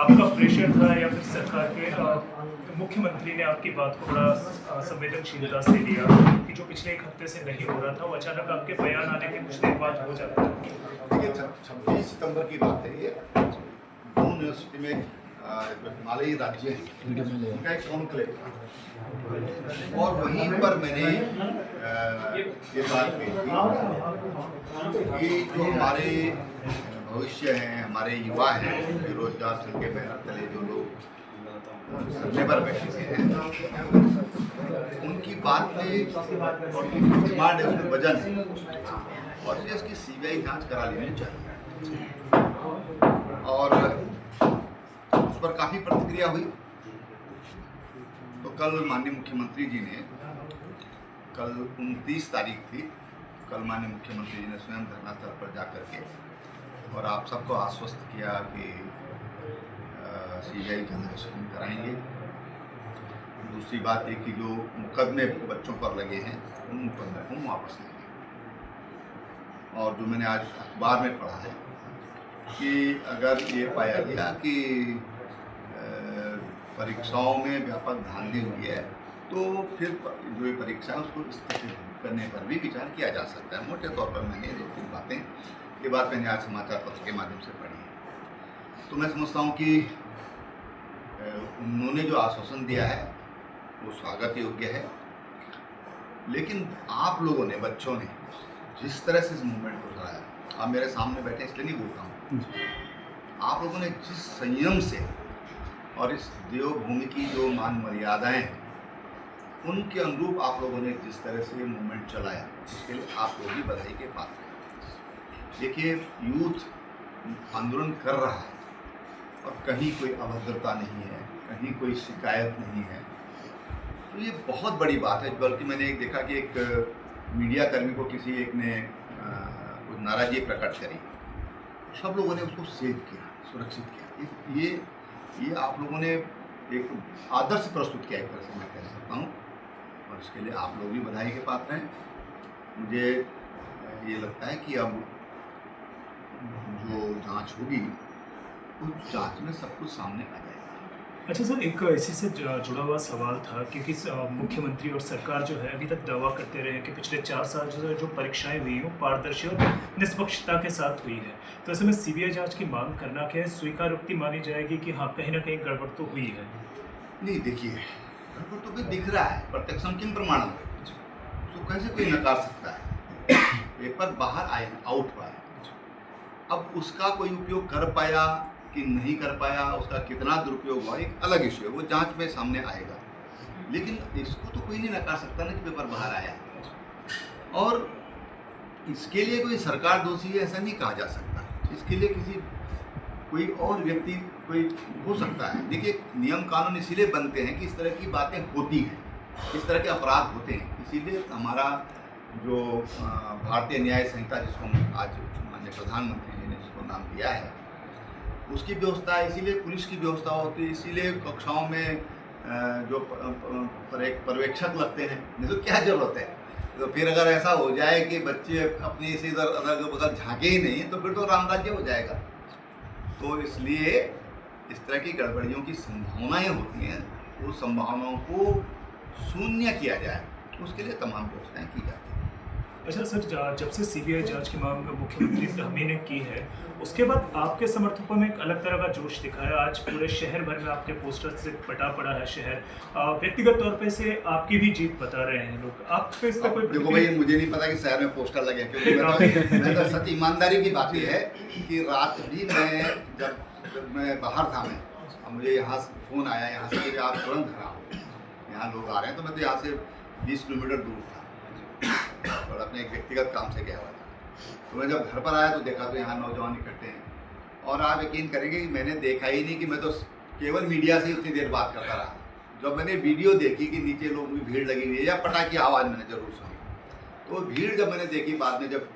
आपका प्रेशर था या फिर सरकार के मुख्यमंत्री ने आपकी बात को बड़ा संवेदनशीलता से लिया कि जो पिछले एक हफ्ते से नहीं हो रहा था वो अचानक आपके बयान आने के कुछ देर बाद हो जाता है? देखिए 26 सितंबर की बात है ये। दून यूनिवर्सिटी में हिमालयी राज्य है उनका एक कॉन्क्लेव था और वहीं पर मैंने ये बात कही कि जो हमारे भविष्य हैं, हमारे युवा हैं, बेरोजगार चल के बैनर तले जो लोग धरने पर बैठे हुए हैं, उनकी बात में और उनकी डिमांड है, उसमें वजन है और इसलिए इसकी सीबीआई जांच करा लेनी चाहिए। और उस पर काफ़ी प्रतिक्रिया हुई। तो कल माननीय मुख्यमंत्री जी ने, कल 29 तारीख थी, कल माननीय मुख्यमंत्री जी ने स्वयं धरनास्थल पर जाकर के और आप सबको आश्वस्त किया कि सीबीआई जांच हम कराएंगे। दूसरी बात ये कि जो मुकदमे बच्चों पर लगे हैं उन मुकदमे को वापस लेंगे। और जो मैंने आज अखबार में पढ़ा है कि अगर ये पाया गया कि परीक्षाओं में व्यापक धांधली हुई है तो फिर जो ये परीक्षा है उसको स्थगित करने पर भी विचार किया जा सकता है। मोटे तौर पर मैंने दो तीन बातें, ये बात मैंने आज समाचार पत्र के माध्यम से पढ़ी है। तो मैं समझता हूँ कि उन्होंने जो आश्वासन दिया है वो स्वागत योग्य है, लेकिन आप लोगों ने, बच्चों ने जिस तरह से इस मूवमेंट को चलाया, आप मेरे सामने बैठे इसलिए नहीं बोल रहा हूँ, आप लोगों ने जिस संयम से और इस देवभूमि की जो मान मर्यादाएं हैं उनके अनुरूप आप लोगों ने जिस तरह से मूवमेंट चलाया, उसके लिए आप लोग भी बधाई के पात्र हैं। देखिए, यूथ आंदोलन कर रहा है और कहीं कोई अभद्रता नहीं है, कहीं कोई शिकायत नहीं है, तो ये बहुत बड़ी बात है। बल्कि मैंने एक देखा कि एक मीडिया कर्मी को किसी एक ने कुछ नाराजगी प्रकट करी, सब लोगों ने उसको सेव किया, सुरक्षित किया। ये आप लोगों ने एक आदर्श प्रस्तुत किया, एक तरह से मैं कह सकता हूँ, और इसके लिए आप लोग भी बधाई के पात्र हैं। मुझे ये लगता है कि अब जो जांच होगी उस जांच में सब कुछ सामने आ जाएगा। अच्छा सर, एक इसी से जुड़ा हुआ सवाल था क्योंकि मुख्यमंत्री और सरकार जो है अभी तक दावा करते रहे कि पिछले 4 साल जो परीक्षाएं हुई वो पारदर्शी और निष्पक्षता के साथ हुई है, तो ऐसे में सीबीआई जांच की मांग करना क्या है, स्वीकारोक्ति मानी जाएगी कि हाँ कहीं ना कहीं गड़बड़ तो हुई है? नहीं, देखिए, गड़बड़ तो भी दिख रहा है, प्रत्यक्षम किम प्रमाणम, उसको कैसे कोई नकार सकता है। पेपर बाहर आए, आउट हुआ है, अब उसका कोई उपयोग कर पाया कि नहीं कर पाया, उसका कितना दुरुपयोग हुआ, एक अलग इश्यू है, वो जांच में सामने आएगा। लेकिन इसको तो कोई नहीं नकार सकता ना कि पेपर बाहर आया, और इसके लिए कोई सरकार दोषी है ऐसा नहीं कहा जा सकता। इसके लिए कोई और व्यक्ति कोई हो सकता है। देखिए, नियम कानून इसीलिए बनते हैं कि इस तरह की बातें होती हैं, इस तरह के अपराध होते हैं। इसीलिए हमारा जो भारतीय न्याय संहिता, जिसको आज माननीय प्रधानमंत्री जी ने जिसको नाम दिया है, उसकी व्यवस्था है। इसीलिए पुलिस की व्यवस्था होती है, इसीलिए कक्षाओं में जो पर्यवेक्षक लगते हैं, नहीं तो क्या जरूरत है। तो फिर अगर ऐसा हो जाए कि बच्चे अपनी इसी इधर अदर बगल झाँके ही नहीं तो फिर तो रामराज्य हो जाएगा। तो इसलिए इस तरह की गड़बड़ियों की संभावनाएं होती हैं, उस संभावनाओं को शून्य किया जाए, उसके लिए तमाम व्यवस्थाएँ की जाती हैं। अच्छा सर, जब से सीबीआई जांच की मांग मुख्यमंत्री हमी ने की है, उसके बाद आपके समर्थकों में एक अलग तरह का जोश दिखा है। आज पूरे शहर भर में आपके पोस्टर से पटा पड़ा है शहर। व्यक्तिगत तौर पे से आपकी भी जीत बता रहे हैं लोग। आप पे इस पर कोई देखो भाई, मुझे नहीं पता कि शहर में पोस्टर लगे, क्योंकि मैं तो सच ईमानदारी की बात यह है कि रात भी जब मैं बाहर था, अब मुझे यहाँ फ़ोन आया, यहाँ से कि आप तुरंत घर आओ, यहाँ लोग आ रहे हैं। तो मैं तो यहाँ से 20 किलोमीटर दूर था और अपने एक व्यक्तिगत काम से गया हुआ था। तो मैं जब घर पर आया तो देखा तो यहाँ नौजवान इकट्ठे हैं, और आप यकीन करेंगे कि मैंने देखा ही नहीं कि मैं तो केवल मीडिया से उतनी देर बात करता रहा। जब मैंने वीडियो देखी कि नीचे लोगों की भीड़ लगी हुई है, या पटाखे आवाज़ मैंने जरूर सुनी, तो भीड़ जब मैंने देखी बाद में, जब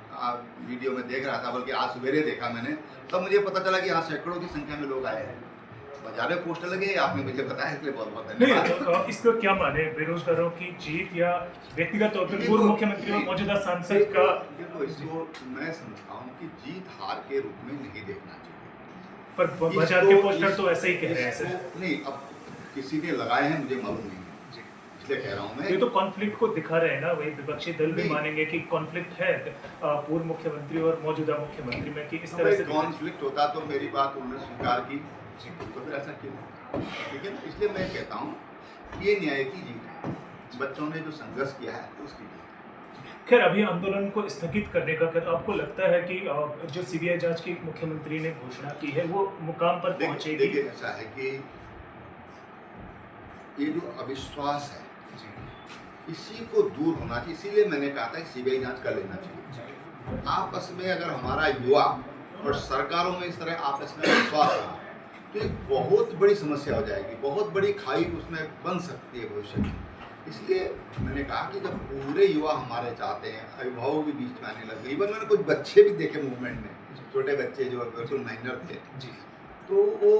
वीडियो में देख रहा था, बल्कि आज सवेरे देखा मैंने, तब मुझे पता चला कि यहाँ सैकड़ों की संख्या में लोग आए हैं। बाजार में पोस्टर लगे, आपने मुझे बताया, इसलिए बहुत बहुत धन्यवाद। तो आप इसको क्या माने, बेरोजगारों की जीत या व्यक्तिगत तौर पर पूर्व मुख्यमंत्री और मौजूदा सांसद का? देखो, इसको मैं समझता हूँ कि जीत हार के रूप में नहीं देखना चाहिए। पर बाजार के पोस्टर तो ऐसे ही कह रहे हैं सर। नहीं, अब किसी ने लगाए हैं मुझे मालूम नहीं है, जी। इसलिए कह रहा हूँ मैं। ये तो कॉन्फ्लिक्ट को दिखा रहे हैं ना, वही विपक्षी दल भी नहीं। मानेंगे कि कॉन्फ्लिक्ट है पूर्व मुख्यमंत्री और मौजूदा मुख्यमंत्री में, कि इस तरह से कॉन्फ्लिक्ट होता तो मेरी बात उन्होंने स्वीकार की, तो फिर ऐसा क्यों? ठीक है ना, इसलिए मैं कहता हूँ ये न्याय की जीत है, बच्चों ने जो संघर्ष किया है उसकी जीत है। खैर अभी आंदोलन को स्थगित करने का क्या आपको लगता है कि जो सीबीआई जांच की मुख्यमंत्री ने घोषणा की है वो मुकाम पर पहुंचेगी? देखिए ऐसा है कि ये जो अविश्वास है इसी को दूर होना चाहिए, इसीलिए मैंने कहा था कि सीबीआई जांच कर लेना चाहिए। आपस में अगर हमारा युवा और सरकारों में इस तरह आपस में विश्वास रहा तो एक बहुत बड़ी समस्या हो जाएगी, बहुत बड़ी खाई उसमें बन सकती है भविष्य में। इसलिए मैंने कहा कि जब पूरे युवा हमारे चाहते हैं, अभिभावक भी बीच में आने लगे, इवन मैंने कुछ बच्चे भी देखे मूवमेंट में, छोटे बच्चे जो बिल्कुल माइनर थे जी। तो वो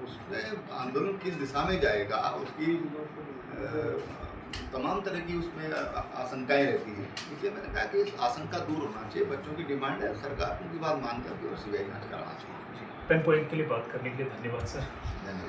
उसमें आंदोलन किस दिशा में जाएगा उसकी तमाम तरह की उसमें आशंकाएं रहती हैं। इसलिए मैंने कहा कि इस आशंका दूर होना चाहिए, बच्चों की डिमांड है, सरकार उनकी बात मान करके और सीबीआई जांच कराना चाहिए। पेन पॉइंट के लिए बात करने के लिए धन्यवाद सर। धन्यवाद।